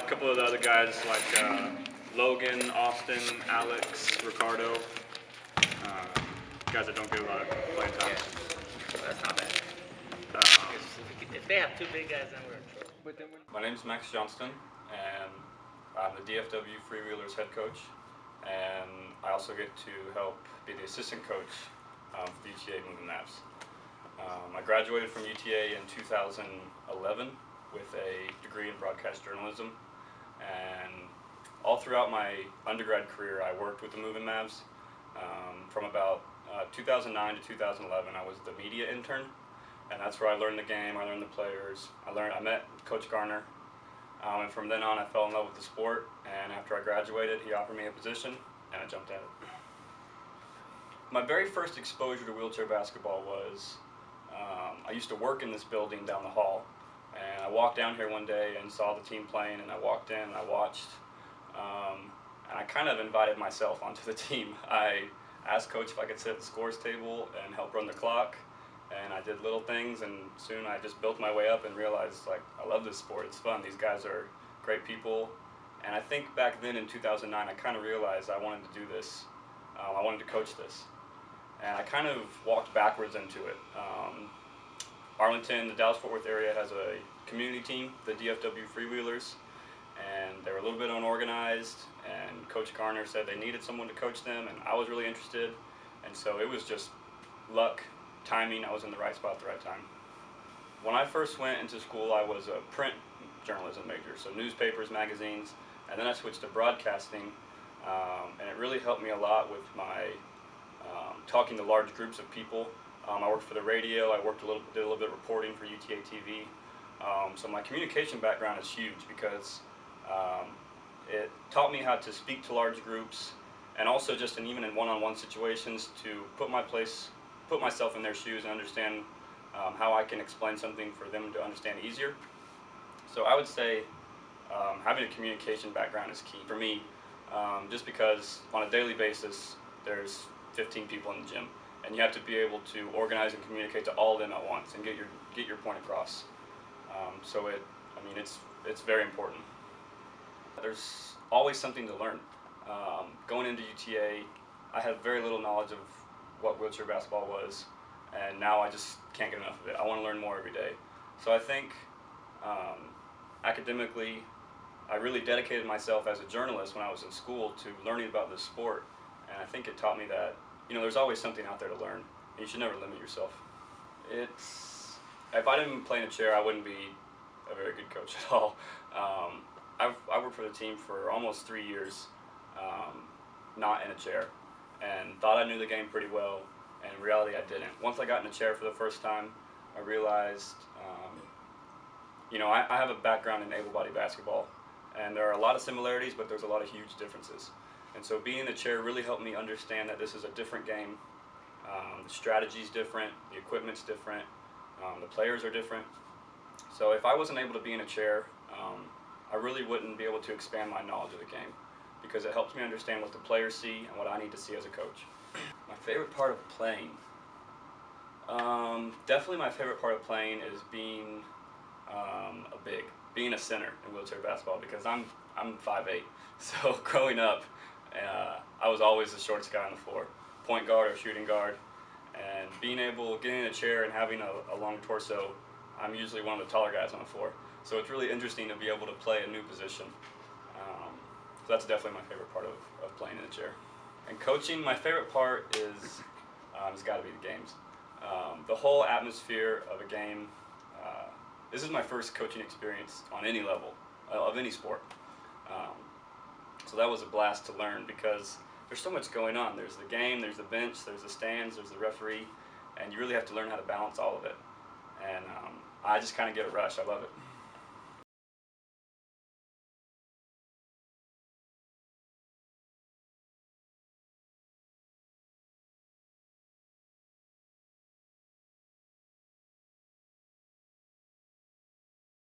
A couple of the other guys like Logan, Austin, Alex, Ricardo, guys that don't get a lot of playing time. So that's not bad. Um, If they have two big guys, then we're in trouble. My name's Max Johnston, and I'm the DFW Freewheelers head coach, and I also get to help be the assistant coach for the UTA Moving Mavs. I graduated from UTA in 2011 with a degree in broadcast journalism, and all throughout my undergrad career I worked with the Moving Mavs. From about 2009 to 2011 I was the media intern, and that's where I learned the game, I learned the players, I met Coach Garner, and from then on I fell in love with the sport, and after I graduated he offered me a position and I jumped at it. My very first exposure to wheelchair basketball was, I used to work in this building down the hall, and I walked down here one day and saw the team playing, and I walked in and I watched, and I kind of invited myself onto the team. I asked Coach if I could sit at the scores table and help run the clock, and I did little things, and soon I just built my way up and realized, like, I love this sport, it's fun, these guys are great people, and I think back then in 2009 I kind of realized I wanted to do this. I wanted to coach this. And I kind of walked backwards into it. Arlington, the Dallas-Fort Worth area, has a community team, the DFW Freewheelers, and they were a little bit unorganized, and Coach Garner said they needed someone to coach them, and I was really interested, and so it was just luck, timing. I was in the right spot at the right time. When I first went into school, I was a print journalism major, so newspapers, magazines, and then I switched to broadcasting, and it really helped me a lot with my talking to large groups of people. I worked for the radio, I did a little bit of reporting for UTA TV. So my communication background is huge because it taught me how to speak to large groups, and also just even in one-on-one situations to put myself in their shoes and understand how I can explain something for them to understand easier. So I would say having a communication background is key for me, just because on a daily basis there's 15 people in the gym, and you have to be able to organize and communicate to all of them at once and get your point across. So it's very important. There's always something to learn. Going into UTA, I had very little knowledge of what wheelchair basketball was, and now I just can't get enough of it. I want to learn more every day. So I think academically, I really dedicated myself as a journalist when I was in school to learning about this sport. And I think it taught me that, there's always something out there to learn, and you should never limit yourself. If I didn't play in a chair, I wouldn't be a very good coach at all. I worked for the team for almost 3 years, not in a chair, and thought I knew the game pretty well, and in reality I didn't. Once I got in a chair for the first time, I realized, I have a background in able-bodied basketball, and there are a lot of similarities, but there's a lot of huge differences. And so being in the chair really helped me understand that this is a different game. The strategy's different, the equipment's different, the players are different. So if I wasn't able to be in a chair, I really wouldn't be able to expand my knowledge of the game, because it helps me understand what the players see and what I need to see as a coach. My favorite part of playing? Definitely my favorite part of playing is being being a center in wheelchair basketball, because I'm 5'8", so growing up, I was always the shortest guy on the floor, point guard or shooting guard, and getting in a chair and having a long torso, I'm usually one of the taller guys on the floor. So it's really interesting to be able to play a new position. So that's definitely my favorite part of playing in a chair. And coaching, my favorite part is, it's got to be the games. The whole atmosphere of a game. This is my first coaching experience on any level, of any sport. So that was a blast to learn, because there's so much going on. There's the game, there's the bench, there's the stands, there's the referee, and you really have to learn how to balance all of it. And I just kind of get a rush. I love it.